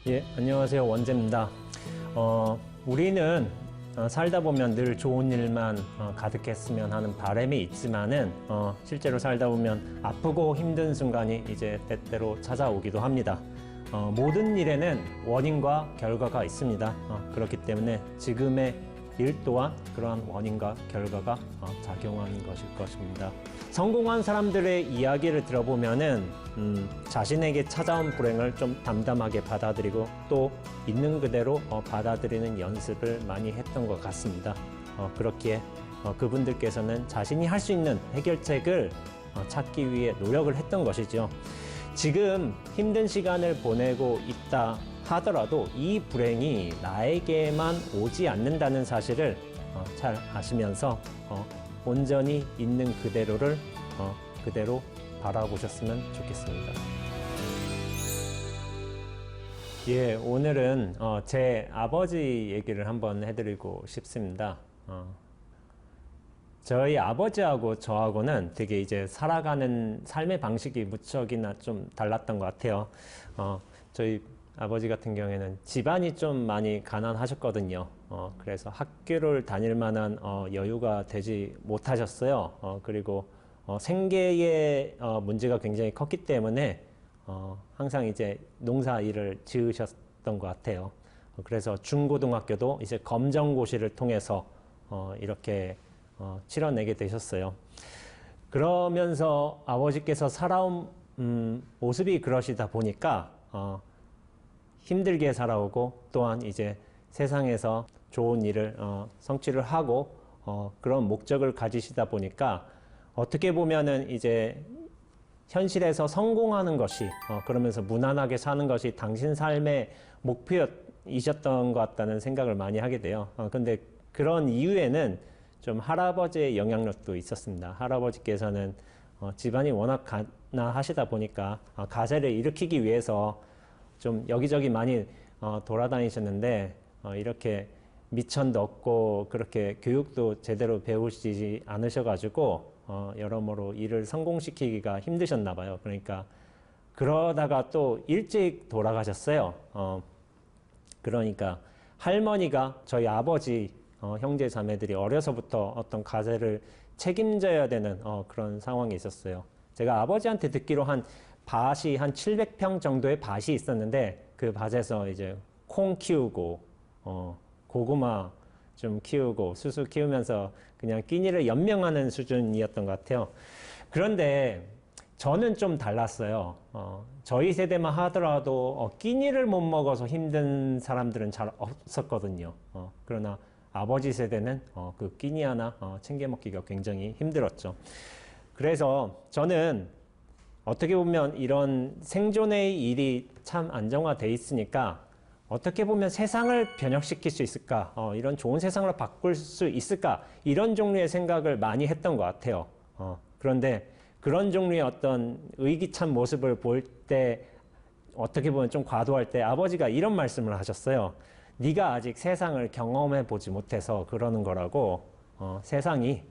예, 안녕하세요. 원재입니다. 우리는 살다 보면 늘 좋은 일만 가득했으면 하는 바람이 있지만은 실제로 살다 보면 아프고 힘든 순간이 이제 때때로 찾아오기도 합니다. 모든 일에는 원인과 결과가 있습니다. 그렇기 때문에 지금의 일 또한 그러한 원인과 결과가 작용하는 것일 것입니다. 성공한 사람들의 이야기를 들어보면은 자신에게 찾아온 불행을 좀 담담하게 받아들이고 또 있는 그대로 받아들이는 연습을 많이 했던 것 같습니다. 그렇기에 그분들께서는 자신이 할 수 있는 해결책을 찾기 위해 노력을 했던 것이죠. 지금 힘든 시간을 보내고 있다 하더라도 이 불행이 나에게만 오지 않는다는 사실을 잘 아시면서 온전히 있는 그대로를 그대로 바라보셨으면 좋겠습니다. 예, 오늘은 제 아버지 얘기를 한번 해드리고 싶습니다. 저희 아버지하고 저하고는 되게 이제 살아가는 삶의 방식이 무척이나 좀 달랐던 것 같아요. 저희 아버지 같은 경우에는 집안이 좀 많이 가난하셨거든요. 그래서 학교를 다닐 만한 여유가 되지 못하셨어요. 그리고 생계의 문제가 굉장히 컸기 때문에 항상 이제 농사 일을 지으셨던 것 같아요. 그래서 중고등학교도 이제 검정고시를 통해서 이렇게 치러내게 되셨어요. 그러면서 아버지께서 살아온 모습이 그러시다 보니까 힘들게 살아오고 또한 이제 세상에서 좋은 일을 성취를 하고 그런 목적을 가지시다 보니까 어떻게 보면은 이제 현실에서 성공하는 것이 그러면서 무난하게 사는 것이 당신 삶의 목표이셨던 것 같다는 생각을 많이 하게 돼요. 근데 그런 이유에는 좀 할아버지의 영향력도 있었습니다. 할아버지께서는 집안이 워낙 가난하시다 보니까 가세를 일으키기 위해서 좀 여기저기 많이 돌아다니셨는데 이렇게 미천도 없고 그렇게 교육도 제대로 배우시지 않으셔가지고 여러모로 일을 성공시키기가 힘드셨나 봐요. 그러니까 그러다가 또 일찍 돌아가셨어요. 그러니까 할머니가 저희 아버지 형제 자매들이 어려서부터 어떤 가세를 책임져야 되는 그런 상황이 있었어요. 제가 아버지한테 듣기로 밭이 한 700평 정도의 밭이 있었는데 그 밭에서 이제 콩 키우고 고구마 좀 키우고 수수 키우면서 그냥 끼니를 연명하는 수준이었던 것 같아요. 그런데 저는 좀 달랐어요. 저희 세대만 하더라도 끼니를 못 먹어서 힘든 사람들은 잘 없었거든요. 그러나 아버지 세대는 그 끼니 하나 챙겨 먹기가 굉장히 힘들었죠. 그래서 저는 어떻게 보면 이런 생존의 일이 참 안정화돼 있으니까 어떻게 보면 세상을 변혁시킬 수 있을까? 이런 좋은 세상으로 바꿀 수 있을까? 이런 종류의 생각을 많이 했던 것 같아요. 그런데 그런 종류의 어떤 의기찬 모습을 볼 때 어떻게 보면 좀 과도할 때 아버지가 이런 말씀을 하셨어요. 네가 아직 세상을 경험해 보지 못해서 그러는 거라고 세상이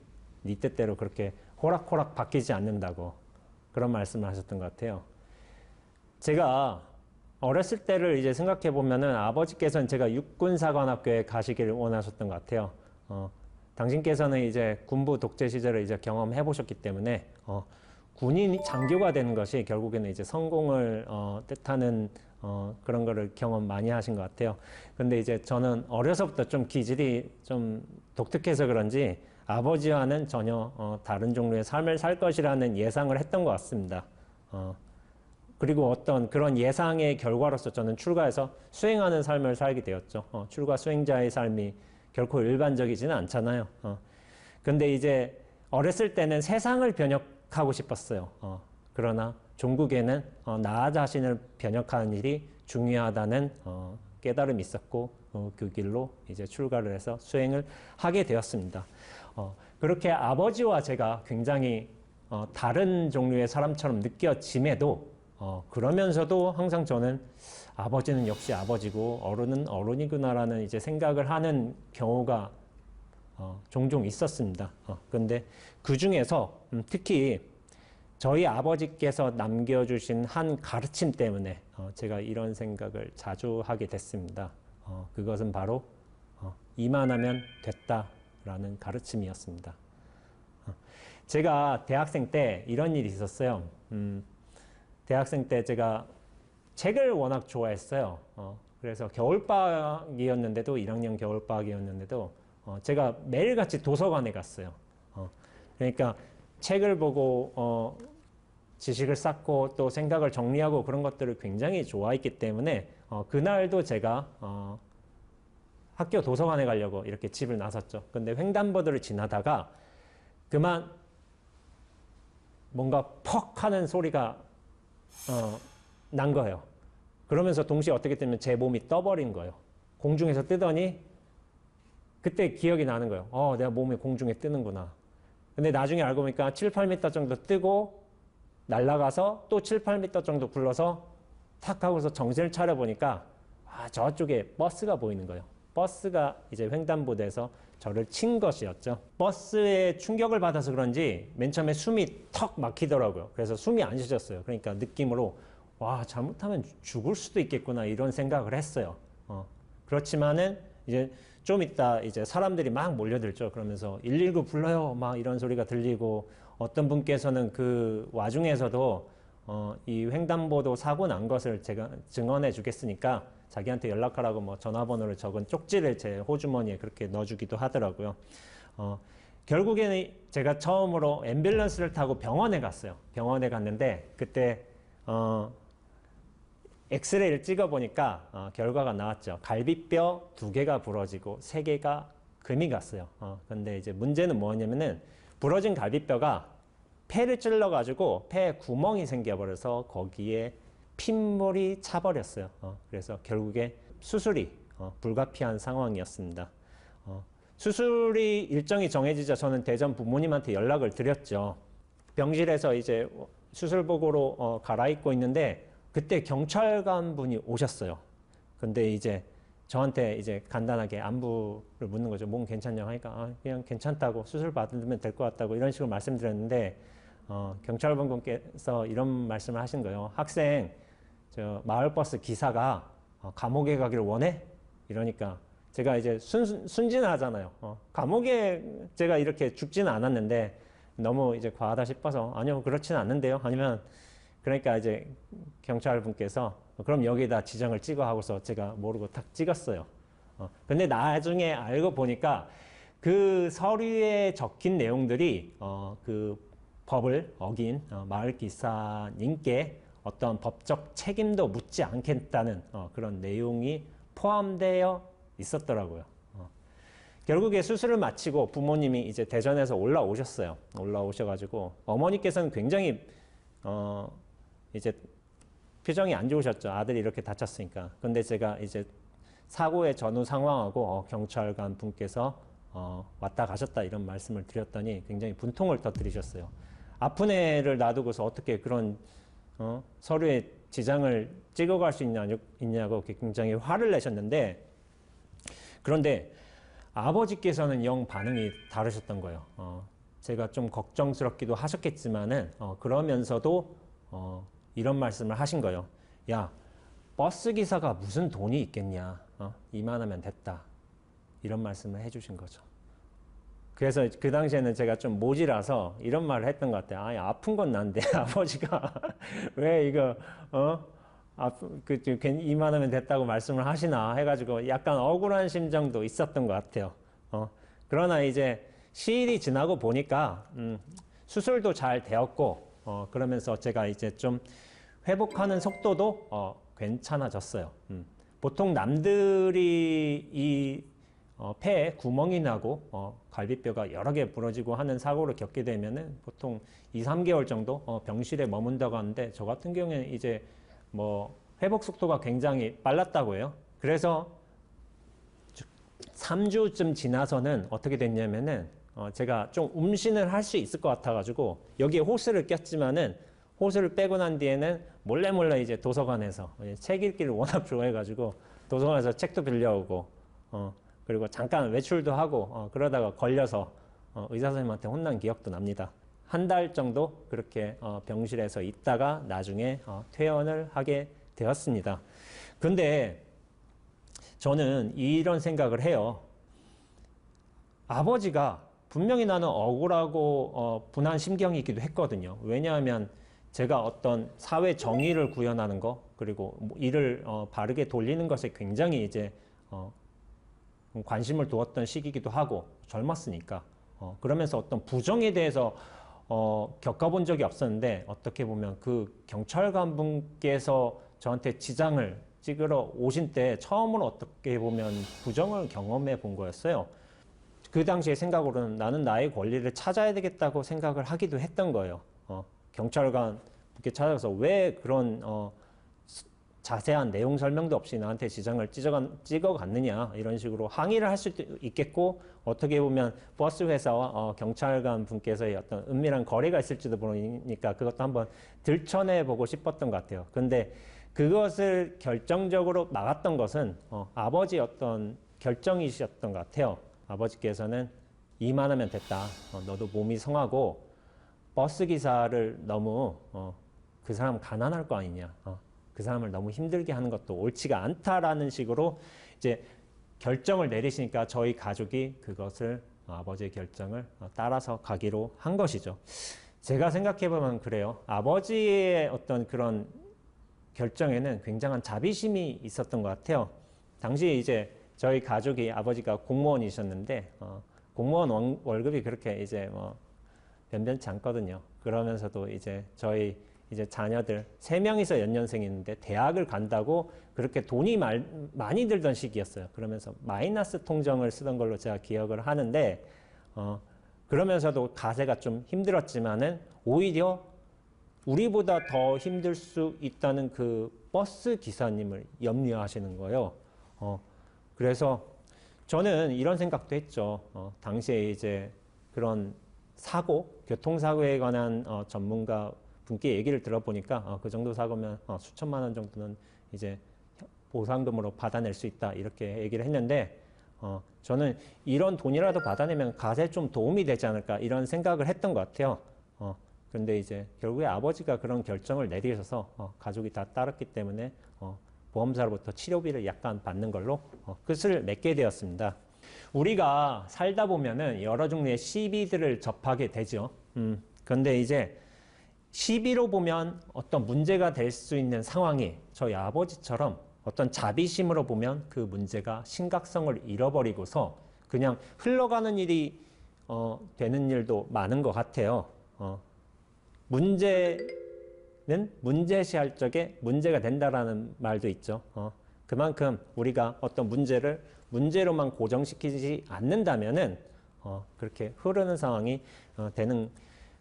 네 뜻대로 그렇게 호락호락 바뀌지 않는다고 그런 말씀을 하셨던 것 같아요. 제가 어렸을 때를 이제 생각해 보면은 아버지께서는 제가 육군사관학교에 가시기를 원하셨던 것 같아요. 당신께서는 이제 군부 독재 시절을 이제 경험해 보셨기 때문에 군인 장교가 되는 것이 결국에는 이제 성공을 뜻하는 그런 거를 경험 많이 하신 것 같아요. 근데 이제 저는 어려서부터 좀 기질이 좀 독특해서 그런지 아버지와는 전혀 다른 종류의 삶을 살 것이라는 예상을 했던 것 같습니다. 그리고 어떤 그런 예상의 결과로서 저는 출가해서 수행하는 삶을 살게 되었죠. 출가 수행자의 삶이 결코 일반적이지는 않잖아요. 근데 이제 어렸을 때는 세상을 변혁하고 싶었어요. 그러나 종국에는 나 자신을 변혁하는 일이 중요하다는 깨달음이 있었고 그 길로 이제 출가를 해서 수행을 하게 되었습니다. 그렇게 아버지와 제가 굉장히 다른 종류의 사람처럼 느껴짐에도 그러면서도 항상 저는 아버지는 역시 아버지고 어른은 어른이구나라는 이제 생각을 하는 경우가 종종 있었습니다. 근데 그 중에서 특히 저희 아버지께서 남겨주신 한 가르침 때문에 제가 이런 생각을 자주 하게 됐습니다. 그것은 바로 이만하면 됐다라는 가르침이었습니다. 제가 대학생 때 이런 일이 있었어요. 대학생 때 제가 책을 워낙 좋아했어요. 그래서 겨울방학이었는데도 1학년 겨울방학이었는데도 제가 매일같이 도서관에 갔어요. 그러니까 책을 보고 지식을 쌓고 또 생각을 정리하고 그런 것들을 굉장히 좋아했기 때문에 그날도 제가 학교 도서관에 가려고 이렇게 집을 나섰죠. 근데 횡단보도를 지나다가 그만 뭔가 퍽 하는 소리가 난 거예요. 그러면서 동시에 어떻게 되면 제 몸이 떠버린 거예요. 공중에서 뜨더니 그때 기억이 나는 거예요. 내가 몸이 공중에 뜨는구나. 근데 나중에 알고 보니까 7, 8m 정도 뜨고 날아가서 또 7, 8m 정도 굴러서 탁 하고서 정신을 차려보니까 저쪽에 버스가 보이는 거예요. 버스가 이제 횡단보도에서 저를 친 것이었죠. 버스에 충격을 받아서 그런지 맨 처음에 숨이 턱 막히더라고요. 그래서 숨이 안 쉬졌어요. 그러니까 느낌으로 잘못하면 죽을 수도 있겠구나 이런 생각을 했어요. 그렇지만은 이제 좀 이따 이제 사람들이 막 몰려들죠. 그러면서 119 불러요. 막 이런 소리가 들리고 어떤 분께서는 그 와중에서도 이 횡단보도 사고 난 것을 제가 증언해 주겠으니까 자기한테 연락하라고 뭐 전화번호를 적은 쪽지를 제 호주머니에 그렇게 넣어주기도 하더라고요. 결국에는 제가 처음으로 앰뷸런스를 타고 병원에 갔어요. 병원에 갔는데 그때 엑스레이를 찍어보니까 결과가 나왔죠. 갈비뼈 2개가 부러지고 3개가 금이 갔어요. 근데 이제 문제는 뭐냐면은 부러진 갈비뼈가 폐를 찔러가지고 폐에 구멍이 생겨버려서 거기에 핏물이 차버렸어요. 그래서 결국에 수술이 불가피한 상황이었습니다. 수술이 일정이 정해지자 저는 대전 부모님한테 연락을 드렸죠. 병실에서 이제 수술복으로 갈아입고 있는데 그때 경찰관 분이 오셨어요. 근데 이제 저한테 이제 간단하게 안부를 묻는 거죠. 몸 괜찮냐고 하니까 그냥 괜찮다고 수술 받으면 될 것 같다고 이런 식으로 말씀드렸는데 경찰관 분께서 이런 말씀을 하신 거예요. 학생, 저 마을버스 기사가 감옥에 가기를 원해? 이러니까 제가 이제 순진하잖아요. 감옥에 제가 이렇게 죽지는 않았는데 너무 이제 과하다 싶어서 아니요 그렇지는 않는데요. 아니면 그러니까 이제 경찰분께서 그럼 여기다 지정을 찍어 하고서 제가 모르고 탁 찍었어요. 근데 나중에 알고 보니까 그 서류에 적힌 내용들이 그 법을 어긴 마을 기사님께 어떤 법적 책임도 묻지 않겠다는 그런 내용이 포함되어 있었더라고요. 결국에 수술을 마치고 부모님이 이제 대전에서 올라오셨어요. 올라오셔가지고 어머니께서는 굉장히 이제 표정이 안 좋으셨죠. 아들이 이렇게 다쳤으니까. 근데 제가 이제 사고의 전후 상황하고 경찰관 분께서 왔다 가셨다 이런 말씀을 드렸더니 굉장히 분통을 터뜨리셨어요. 아픈 애를 놔두고서 어떻게 그런 서류에 지장을 찍어갈 수 있냐고 굉장히 화를 내셨는데 그런데 아버지께서는 영 반응이 다르셨던 거예요. 제가 좀 걱정스럽기도 하셨겠지만은 그러면서도 이런 말씀을 하신 거예요. 야, 버스 기사가 무슨 돈이 있겠냐. 이만하면 됐다. 이런 말씀을 해주신 거죠. 그래서 그 당시에는 제가 좀 모지라서 이런 말을 했던 것 같아요. 아픈 건 난데 아버지가 왜 이거 괜히 이만하면 됐다고 말씀을 하시나 해가지고 약간 억울한 심정도 있었던 것 같아요. 그러나 이제 시일이 지나고 보니까 수술도 잘 되었고 그러면서 제가 이제 좀 회복하는 속도도 괜찮아졌어요. 보통 남들이 이 폐에 구멍이 나고 갈비뼈가 여러 개 부러지고 하는 사고를 겪게 되면은 보통 2, 3개월 정도 병실에 머문다고 하는데 저 같은 경우에는 이제 뭐 회복 속도가 굉장히 빨랐다고 해요. 그래서 3주쯤 지나서는 어떻게 됐냐면은 제가 좀 음신을 할 수 있을 것 같아가지고 여기에 호스를 꼈지만은 호스를 빼고 난 뒤에는 몰래 이제 도서관에서 책 읽기를 워낙 좋아해가지고 도서관에서 책도 빌려오고 그리고 잠깐 외출도 하고 그러다가 걸려서 의사 선생님한테 혼난 기억도 납니다. 한 달 정도 그렇게 병실에서 있다가 나중에 퇴원을 하게 되었습니다. 근데 저는 이런 생각을 해요. 아버지가 분명히 나는 억울하고 분한 심경이기도 했거든요. 왜냐하면 제가 어떤 사회 정의를 구현하는 거, 그리고 뭐 일을 바르게 돌리는 것에 굉장히 이제 관심을 두었던 시기이기도 하고 젊었으니까 그러면서 어떤 부정에 대해서 겪어본 적이 없었는데, 어떻게 보면 그 경찰관 분께서 저한테 지장을 찍으러 오신 때 처음으로 어떻게 보면 부정을 경험해 본 거였어요. 그 당시의 생각으로는 나는 나의 권리를 찾아야 되겠다고 생각을 하기도 했던 거예요. 경찰관 분께 찾아가서 왜 그런 자세한 내용 설명도 없이 나한테 지장을 찍어갔느냐, 이런 식으로 항의를 할 수도 있겠고, 어떻게 보면 버스 회사와 경찰관 분께서의 어떤 은밀한 거래가 있을지도 모르니까 그것도 한번 들춰내보고 싶었던 것 같아요. 근데 그것을 결정적으로 막았던 것은 아버지의 어떤 결정이셨던 것 같아요. 아버지께서는 이만하면 됐다. 너도 몸이 성하고 버스 기사를 너무 그 사람 가난할 거 아니냐. 그 사람을 너무 힘들게 하는 것도 옳지가 않다라는 식으로 이제 결정을 내리시니까 저희 가족이 그것을 아버지의 결정을 따라서 가기로 한 것이죠. 제가 생각해보면 그래요. 아버지의 어떤 그런 결정에는 굉장한 자비심이 있었던 것 같아요. 당시에 이제 저희 가족이 아버지가 공무원이셨는데 공무원 월급이 그렇게 이제 뭐 변변치 않거든요. 그러면서도 이제 저희 이제 자녀들 3명이서 연년생이는데 대학을 간다고 그렇게 돈이 많이 들던 시기였어요. 그러면서 마이너스 통정을 쓰던 걸로 제가 기억을 하는데 그러면서도 가세가 좀 힘들었지만은 오히려 우리보다 더 힘들 수 있다는 그 버스 기사님을 염려하시는 거예요. 그래서 저는 이런 생각도 했죠. 당시에 이제 그런 교통사고에 관한 전문가 분께 얘기를 들어보니까 그 정도 사고면 수천만 원 정도는 이제 보상금으로 받아낼 수 있다, 이렇게 얘기를 했는데 저는 이런 돈이라도 받아내면 가세에 좀 도움이 되지 않을까, 이런 생각을 했던 것 같아요. 그런데 이제 결국에 아버지가 그런 결정을 내리셔서 가족이 다 따랐기 때문에 보험사로부터 치료비를 약간 받는 걸로 끝을 맺게 되었습니다. 우리가 살다 보면은 여러 종류의 시비들을 접하게 되죠. 그런데 이제 시비로 보면 어떤 문제가 될 수 있는 상황이 저희 아버지처럼 어떤 자비심으로 보면 그 문제가 심각성을 잃어버리고서 그냥 흘러가는 일이 되는 일도 많은 것 같아요. 문제는 문제시할 적에 문제가 된다라는 말도 있죠. 그만큼 우리가 어떤 문제를 문제로만 고정시키지 않는다면은 그렇게 흐르는 상황이 되는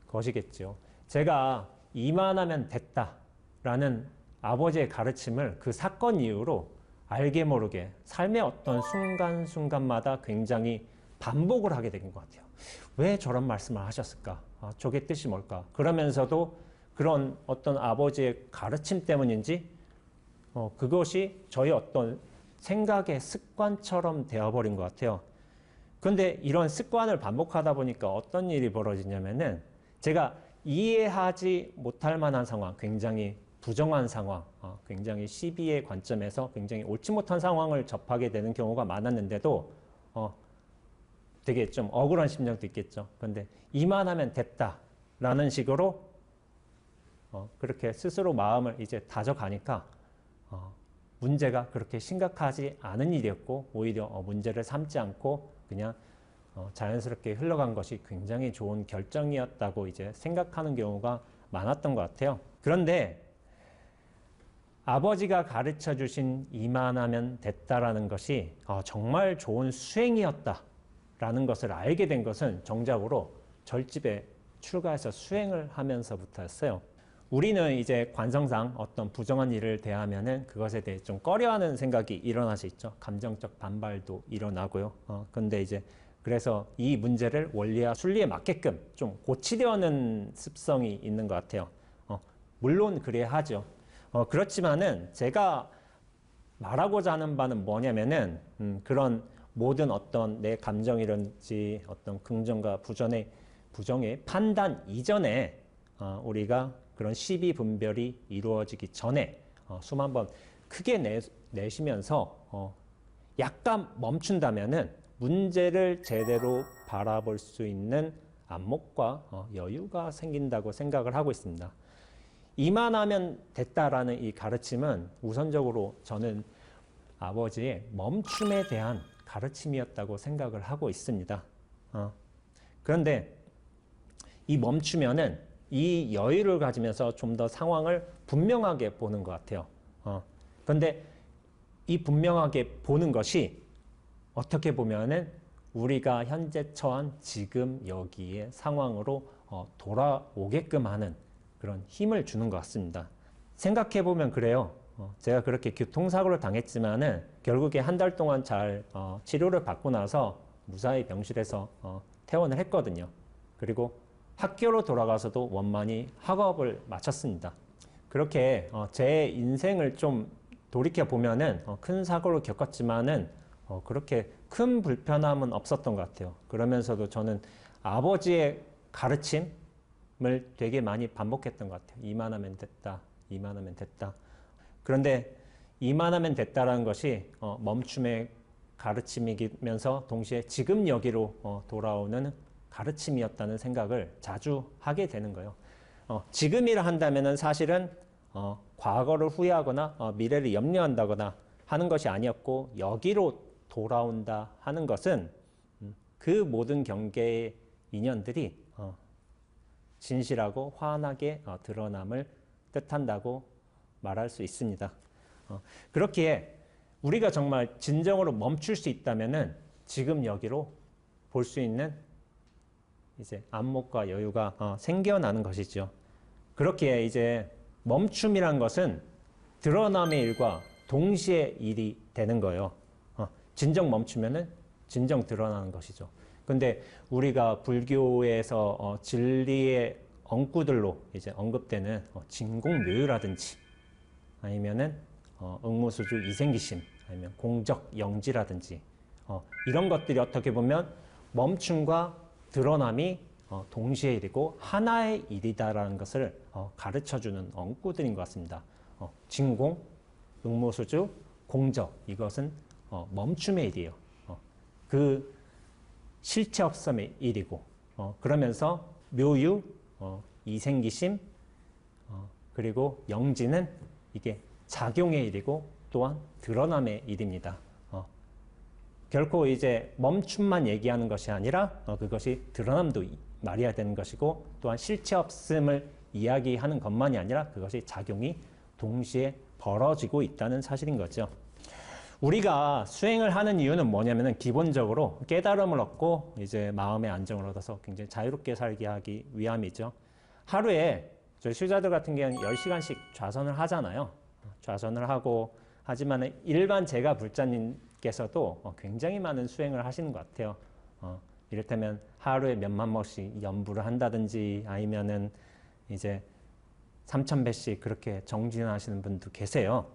것이겠죠. 제가 이만하면 됐다라는 아버지의 가르침을 그 사건 이후로 알게 모르게 삶의 어떤 순간순간마다 굉장히 반복을 하게 된 것 같아요. 왜 저런 말씀을 하셨을까? 저게 뜻이 뭘까? 그러면서도 그런 어떤 아버지의 가르침 때문인지 그것이 저희 어떤 생각의 습관처럼 되어버린 것 같아요. 그런데 이런 습관을 반복하다 보니까 어떤 일이 벌어지냐면은 제가 이해하지 못할 만한 상황, 굉장히 부정한 상황, 굉장히 시비의 관점에서 굉장히 옳지 못한 상황을 접하게 되는 경우가 많았는데도 되게 좀 억울한 심정도 있겠죠. 그런데 이만하면 됐다라는 식으로 그렇게 스스로 마음을 이제 다져가니까 문제가 그렇게 심각하지 않은 일이었고 오히려 문제를 삼지 않고 그냥 자연스럽게 흘러간 것이 굉장히 좋은 결정이었다고 이제 생각하는 경우가 많았던 것 같아요. 그런데 아버지가 가르쳐 주신 이만하면 됐다라는 것이 정말 좋은 수행이었다라는 것을 알게 된 것은 정작으로 절집에 출가해서 수행을 하면서부터였어요. 우리는 이제 관성상 어떤 부정한 일을 대하면은 그것에 대해 좀 꺼려하는 생각이 일어날 수 있죠. 감정적 반발도 일어나고요. 근데 이제 그래서 이 문제를 원리와 순리에 맞게끔 좀 고치려는 습성이 있는 것 같아요. 물론 그래야 하죠. 그렇지만은 제가 말하고자 하는 바는 뭐냐면은 부정의 판단 이전에 우리가 그런 시비 분별이 이루어지기 전에 숨 한번 크게 내쉬면서 약간 멈춘다면은 문제를 제대로 바라볼 수 있는 안목과 여유가 생긴다고 생각을 하고 있습니다. 이만하면 됐다라는 이 가르침은 우선적으로 저는 아버지의 멈춤에 대한 가르침이었다고 생각을 하고 있습니다. 그런데 이 멈추면은 이 여유를 가지면서 좀 더 상황을 분명하게 보는 것 같아요. 그런데 이 분명하게 보는 것이 어떻게 보면은 우리가 현재 처한 지금 여기의 상황으로 돌아오게끔 하는 그런 힘을 주는 것 같습니다. 생각해 보면 그래요. 제가 그렇게 교통사고를 당했지만은 결국에 한 달 동안 잘 치료를 받고 나서 무사히 병실에서 퇴원을 했거든요. 그리고 학교로 돌아가서도 원만히 학업을 마쳤습니다. 그렇게 제 인생을 좀 돌이켜 보면은 큰 사고를 겪었지만은 그렇게 큰 불편함은 없었던 것 같아요. 그러면서도 저는 아버지의 가르침을 되게 많이 반복했던 것 같아요. 이만하면 됐다, 이만하면 됐다. 그런데 이만하면 됐다라는 것이 멈춤의 가르침이면서 동시에 지금 여기로 돌아오는 가르침이었다는 생각을 자주 하게 되는 거예요. 지금이라 한다면은 사실은 과거를 후회하거나 미래를 염려한다거나 하는 것이 아니었고 여기로 돌아온다 하는 것은 그 모든 경계의 인연들이 진실하고 환하게 드러남을 뜻한다고 말할 수 있습니다. 그렇기에 우리가 정말 진정으로 멈출 수 있다면은 지금 여기로 볼 수 있는 이제 안목과 여유가 생겨나는 것이죠. 그렇기에 이제 멈춤이란 것은 드러남의 일과 동시에 일이 되는 거예요. 진정 멈추면은 진정 드러나는 것이죠. 근데 우리가 불교에서 진리의 엉구들로 이제 언급되는 진공묘유라든지 아니면은 응무수주 이생기심 아니면 공적 영지라든지 이런 것들이 어떻게 보면 멈춤과 드러남이 동시에 일이고 하나의 일이다라는 것을 가르쳐주는 엉구들인 것 같습니다. 진공, 응무수주, 공적 이것은 멈춤의 일이에요. 그 실체 없음의 일이고 그러면서 묘유, 이생기심 그리고 영지는 이게 작용의 일이고 또한 드러남의 일입니다. 결코 이제 멈춤만 얘기하는 것이 아니라 그것이 드러남도 말해야 되는 것이고 또한 실체 없음을 이야기하는 것만이 아니라 그것이 작용이 동시에 벌어지고 있다는 사실인 거죠. 우리가 수행을 하는 이유는 뭐냐면은 기본적으로 깨달음을 얻고 이제 마음의 안정을 얻어서 굉장히 자유롭게 살게 하기 위함이죠. 하루에 저희 수자들 같은 경우는 10시간씩 좌선을 하잖아요. 좌선을 하고 하지만 일반 제가 불자님께서도 굉장히 많은 수행을 하시는 것 같아요. 이를테면 하루에 몇만 번씩 연부를 한다든지 아니면은 이제 3,000배씩 그렇게 정진하시는 분도 계세요.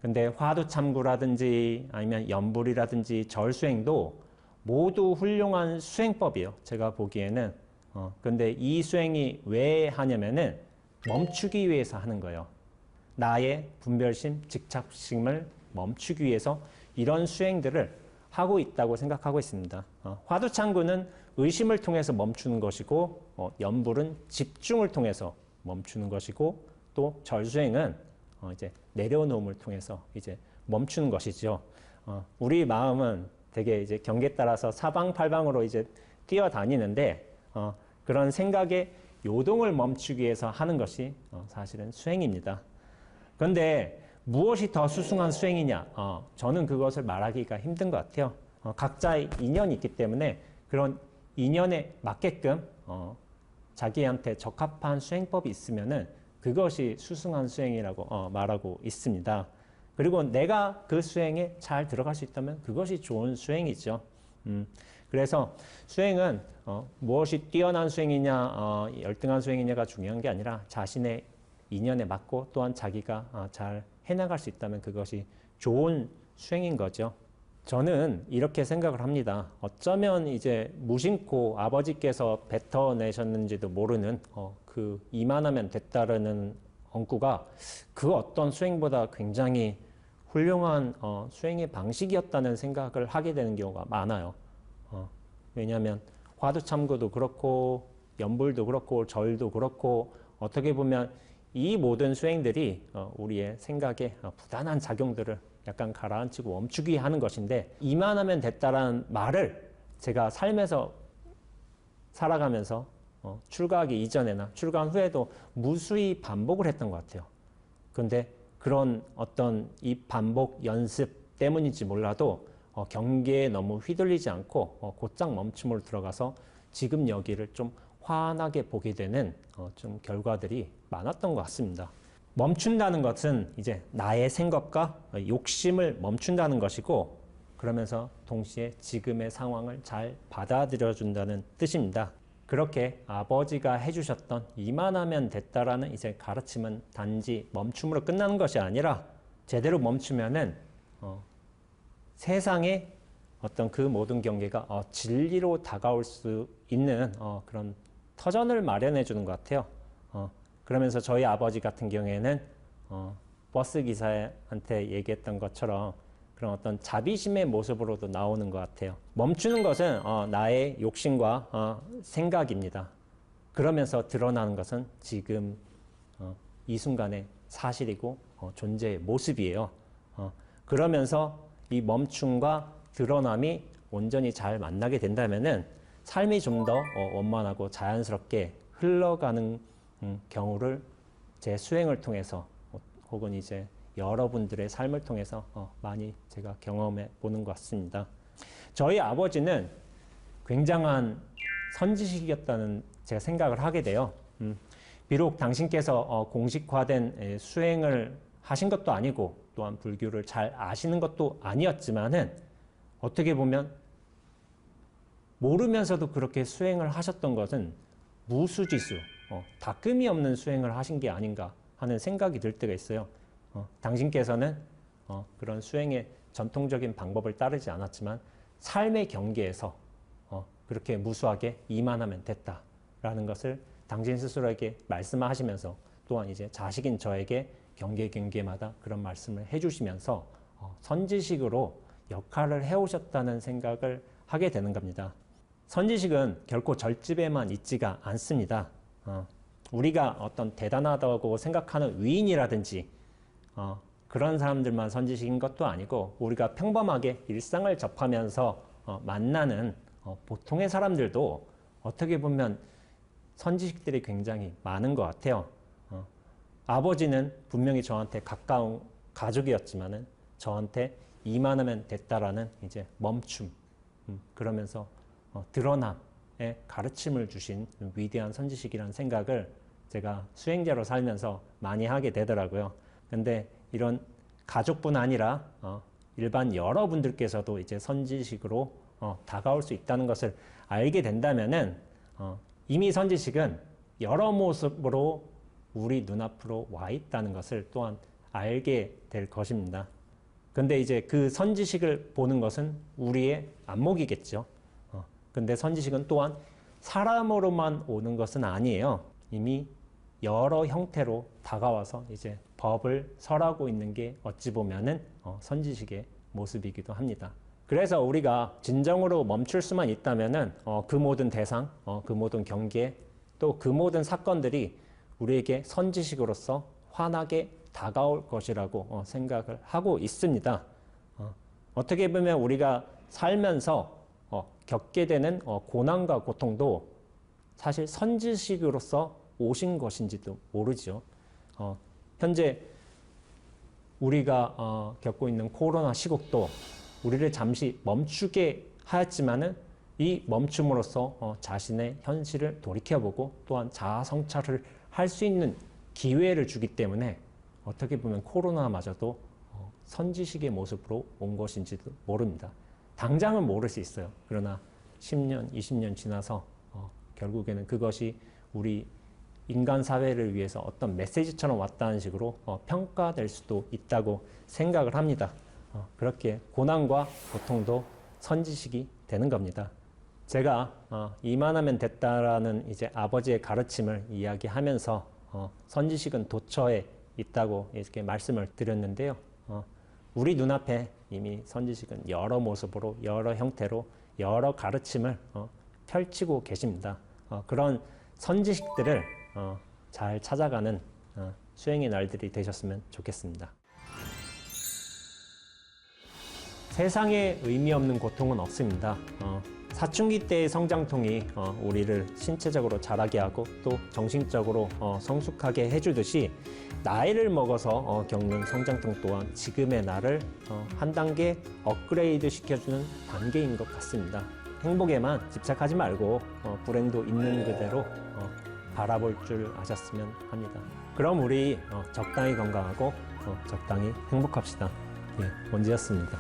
근데 화두참구라든지 아니면 연불이라든지 절수행도 모두 훌륭한 수행법이에요. 제가 보기에는. 근데 이 수행이 왜 하냐면은 멈추기 위해서 하는 거예요. 나의 분별심, 집착심을 멈추기 위해서 이런 수행들을 하고 있다고 생각하고 있습니다. 화두참구는 의심을 통해서 멈추는 것이고 연불은 집중을 통해서 멈추는 것이고 또 절수행은 이제 내려놓음을 통해서 이제 멈추는 것이죠. 우리 마음은 되게 이제 경계에 따라서 사방팔방으로 이제 뛰어다니는데 그런 생각의 요동을 멈추기 위해서 하는 것이 사실은 수행입니다. 그런데 무엇이 더 수승한 수행이냐? 저는 그것을 말하기가 힘든 것 같아요. 각자의 인연이 있기 때문에 그런 인연에 맞게끔 자기한테 적합한 수행법이 있으면은 그것이 수승한 수행이라고 말하고 있습니다. 그리고 내가 그 수행에 잘 들어갈 수 있다면 그것이 좋은 수행이죠. 그래서 수행은 무엇이 뛰어난 수행이냐, 열등한 수행이냐가 중요한 게 아니라 자신의 인연에 맞고 또한 자기가 잘 해나갈 수 있다면 그것이 좋은 수행인 거죠. 저는 이렇게 생각을 합니다. 어쩌면 이제 무심코 아버지께서 뱉어내셨는지도 모르는 그 이만하면 됐다라는 언구가 그 어떤 수행보다 굉장히 훌륭한 수행의 방식이었다는 생각을 하게 되는 경우가 많아요. 왜냐하면 화두참고도 그렇고 연불도 그렇고 절도 그렇고 어떻게 보면 이 모든 수행들이 우리의 생각에 부단한 작용들을 약간 가라앉히고 멈추게 하는 것인데, 이만하면 됐다라는 말을 제가 삶에서 살아가면서 출가하기 이전에나 출가한 후에도 무수히 반복을 했던 것 같아요. 그런데 그런 어떤 이 반복 연습 때문인지 몰라도 경계에 너무 휘둘리지 않고 곧장 멈춤으로 들어가서 지금 여기를 좀 환하게 보게 되는 좀 결과들이 많았던 것 같습니다. 멈춘다는 것은 이제 나의 생각과 욕심을 멈춘다는 것이고, 그러면서 동시에 지금의 상황을 잘 받아들여준다는 뜻입니다. 그렇게 아버지가 해주셨던 이만하면 됐다라는 이제 가르침은 단지 멈춤으로 끝나는 것이 아니라, 제대로 멈추면은 세상의 어떤 그 모든 경계가 진리로 다가올 수 있는 그런 터전을 마련해 주는 것 같아요. 그러면서 저희 아버지 같은 경우에는 버스 기사한테 얘기했던 것처럼 그런 어떤 자비심의 모습으로도 나오는 것 같아요. 멈추는 것은 나의 욕심과 생각입니다. 그러면서 드러나는 것은 지금 이 순간의 사실이고 존재의 모습이에요. 그러면서 이 멈춤과 드러남이 온전히 잘 만나게 된다면은 삶이 좀 더 원만하고 자연스럽게 흘러가는 경우를 제 수행을 통해서 혹은 이제 여러분들의 삶을 통해서 많이 제가 경험해 보는 것 같습니다. 저희 아버지는 굉장한 선지식이었다는 제가 생각을 하게 돼요. 비록 당신께서 공식화된 수행을 하신 것도 아니고 또한 불교를 잘 아시는 것도 아니었지만은 어떻게 보면 모르면서도 그렇게 수행을 하셨던 것은 무수지수, 닦음이 없는 수행을 하신 게 아닌가 하는 생각이 들 때가 있어요. 당신께서는 그런 수행의 전통적인 방법을 따르지 않았지만 삶의 경계에서 그렇게 무수하게 이만하면 됐다라는 것을 당신 스스로에게 말씀하시면서, 또한 이제 자식인 저에게 경계마다 그런 말씀을 해주시면서 선지식으로 역할을 해오셨다는 생각을 하게 되는 겁니다. 선지식은 결코 절집에만 있지가 않습니다. 우리가 어떤 대단하다고 생각하는 위인이라든지 그런 사람들만 선지식인 것도 아니고, 우리가 평범하게 일상을 접하면서 만나는 보통의 사람들도 어떻게 보면 선지식들이 굉장히 많은 것 같아요. 아버지는 분명히 저한테 가까운 가족이었지만은 저한테 이만하면 됐다라는 이제 멈춤, 그러면서 드러남의 가르침을 주신 위대한 선지식이라는 생각을 제가 수행자로 살면서 많이 하게 되더라고요. 근데 이런 가족뿐 아니라 일반 여러분들께서도 이제 선지식으로 다가올 수 있다는 것을 알게 된다면은 이미 선지식은 여러 모습으로 우리 눈앞으로 와 있다는 것을 또한 알게 될 것입니다. 근데 이제 그 선지식을 보는 것은 우리의 안목이겠죠. 근데 선지식은 또한 사람으로만 오는 것은 아니에요. 이미 여러 형태로 다가와서 이제 법을 설하고 있는 게 어찌 보면은 선지식의 모습이기도 합니다. 그래서 우리가 진정으로 멈출 수만 있다면은 그 모든 대상, 그 모든 경계, 또 그 모든 사건들이 우리에게 선지식으로서 환하게 다가올 것이라고 생각을 하고 있습니다. 어떻게 보면 우리가 살면서 겪게 되는 고난과 고통도 사실 선지식으로서 오신 것인지도 모르죠. 현재 우리가 겪고 있는 코로나 시국도 우리를 잠시 멈추게 하였지만은 이 멈춤으로써 자신의 현실을 돌이켜보고 또한 자아 성찰을 할 수 있는 기회를 주기 때문에 어떻게 보면 코로나마저도 선지식의 모습으로 온 것인지도 모릅니다. 당장은 모를 수 있어요. 그러나 10년, 20년 지나서 결국에는 그것이 우리 인간 사회를 위해서 어떤 메시지처럼 왔다는 식으로 평가될 수도 있다고 생각을 합니다. 그렇게 고난과 고통도 선지식이 되는 겁니다. 제가 이만하면 됐다라는 이제 아버지의 가르침을 이야기하면서 선지식은 도처에 있다고 이렇게 말씀을 드렸는데요. 우리 눈앞에 이미 선지식은 여러 모습으로, 여러 형태로, 여러 가르침을 펼치고 계십니다. 그런 선지식들을 잘 찾아가는 수행의 날들이 되셨으면 좋겠습니다. 세상에 의미 없는 고통은 없습니다. 사춘기 때의 성장통이 우리를 신체적으로 자라게 하고 또 정신적으로 성숙하게 해주듯이 나이를 먹어서 겪는 성장통 또한 지금의 나를 한 단계 업그레이드 시켜주는 단계인 것 같습니다. 행복에만 집착하지 말고 불행도 있는 그대로 바라볼 줄 아셨으면 합니다. 그럼 우리 적당히 건강하고 적당히 행복합시다. 원지였습니다.